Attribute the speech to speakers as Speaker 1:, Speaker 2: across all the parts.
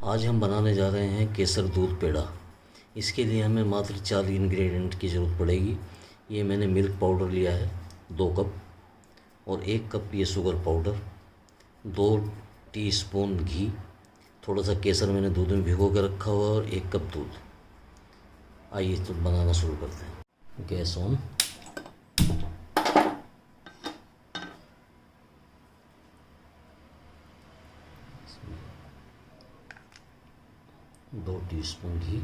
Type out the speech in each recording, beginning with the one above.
Speaker 1: आज हम बनाने जा रहे हैं केसर दूध पेड़ा। इसके लिए हमें मात्र 4 इंग्रेडिएंट की ज़रूरत पड़ेगी। ये मैंने मिल्क पाउडर लिया है 2 कप, और 1 कप ये शुगर पाउडर, 2 टीस्पून घी, थोड़ा सा केसर मैंने दूध में भिगो कर रखा हुआ, और 1 कप दूध। आइए तो बनाना शुरू करते हैं। Gas on. दो टीस्पून घी,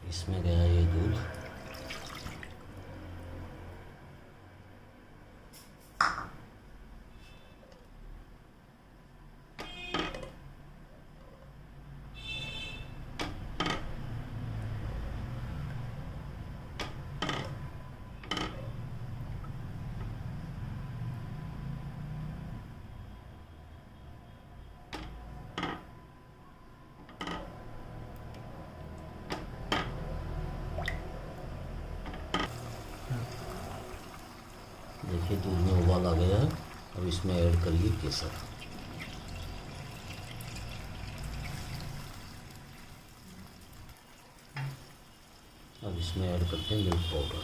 Speaker 1: इसमें गया ये दूध, देखिए दूध में उबाल आ गया है। अब इसमें ऐड करिए केसर। अब इसमें ऐड करते हैं मिल्क पाउडर।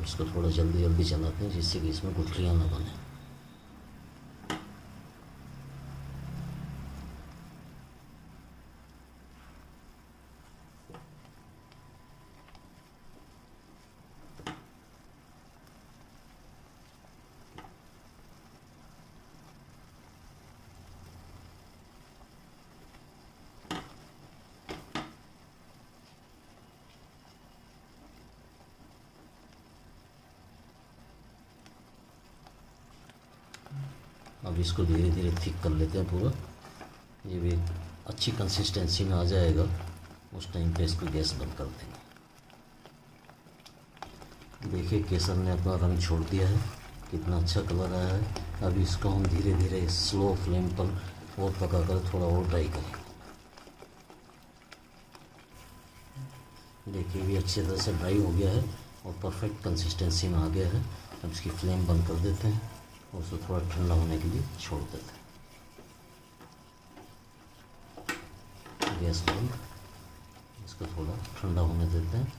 Speaker 1: इसको थोड़ा जल्दी जल्दी चलाते हैं जिससे कि इसमें गुठलियाँ ना बने। अब इसको धीरे धीरे थिक कर लेते हैं पूरा। ये भी अच्छी कंसिस्टेंसी में आ जाएगा, उस टाइम पे इसको गैस बंद कर देंगे। देखिए केसर ने अपना रंग छोड़ दिया है, कितना अच्छा कलर आया है। अब इसको हम धीरे धीरे स्लो फ्लेम पर और पका कर थोड़ा और ड्राई करेंगे। देखिए भी अच्छी तरह से ड्राई हो गया है और परफेक्ट कंसिस्टेंसी में आ गया है। अब इसकी फ्लेम बंद कर देते हैं और उसको थोड़ा ठंडा होने के लिए छोड़ देते हैं। गैस बंद। इसको थोड़ा ठंडा होने देते हैं।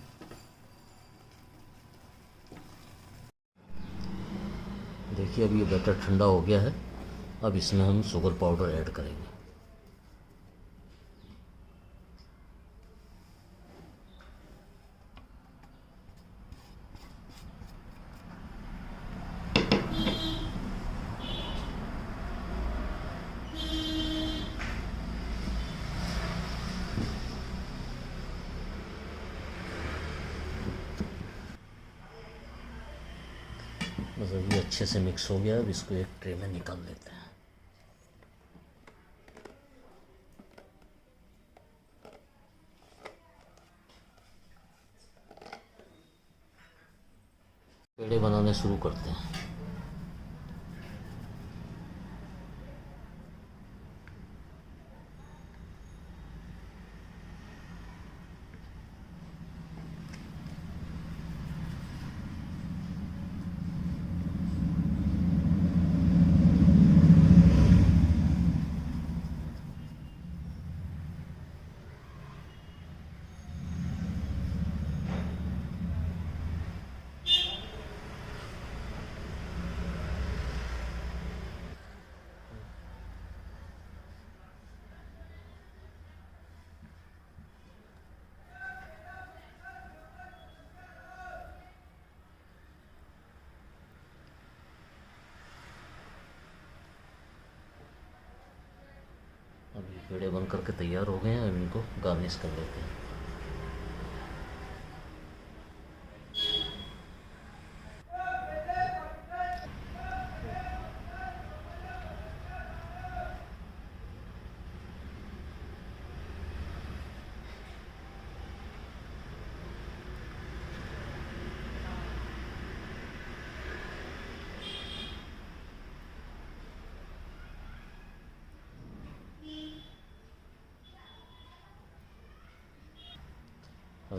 Speaker 1: देखिए अब ये बैटर ठंडा हो गया है। अब इसमें हम शुगर पाउडर ऐड करेंगे। बस अभी अच्छे से मिक्स हो गया। अब इसको एक ट्रे में निकाल लेते हैं। पेड़े बनाने शुरू करते हैं। अब ये पेड़े बन करके तैयार हो गए हैं। अब इनको गार्निश कर लेते हैं।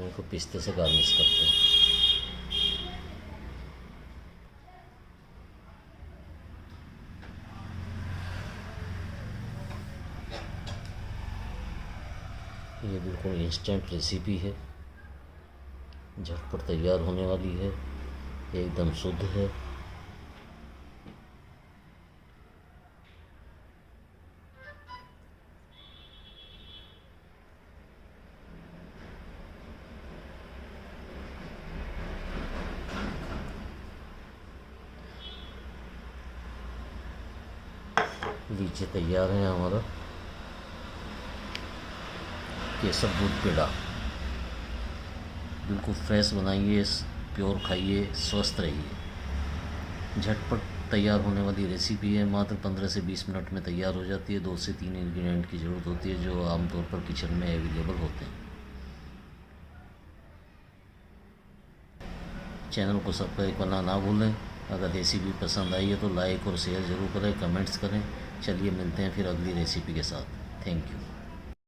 Speaker 1: और इनको पिस्ते से गार्निश करते हैं। ये बिल्कुल इंस्टेंट रेसिपी है, झटपट तैयार होने वाली है, एकदम शुद्ध है। लीजिए तैयार है हमारा केसर दूध पेड़ा। बिल्कुल फ्रेश बनाइए, प्योर खाइए, स्वस्थ रहिए। झटपट तैयार होने वाली रेसिपी है, मात्र 15 से 20 मिनट में तैयार हो जाती है। 2 से 3 इंग्रेडिएंट की ज़रूरत होती है जो आमतौर पर किचन में अवेलेबल होते हैं। चैनल को सब्सक्राइब करना ना भूलें। अगर रेसिपी पसंद आई है तो लाइक और शेयर ज़रूर करें, कमेंट्स करें। चलिए मिलते हैं फिर अगली रेसिपी के साथ। Thank you.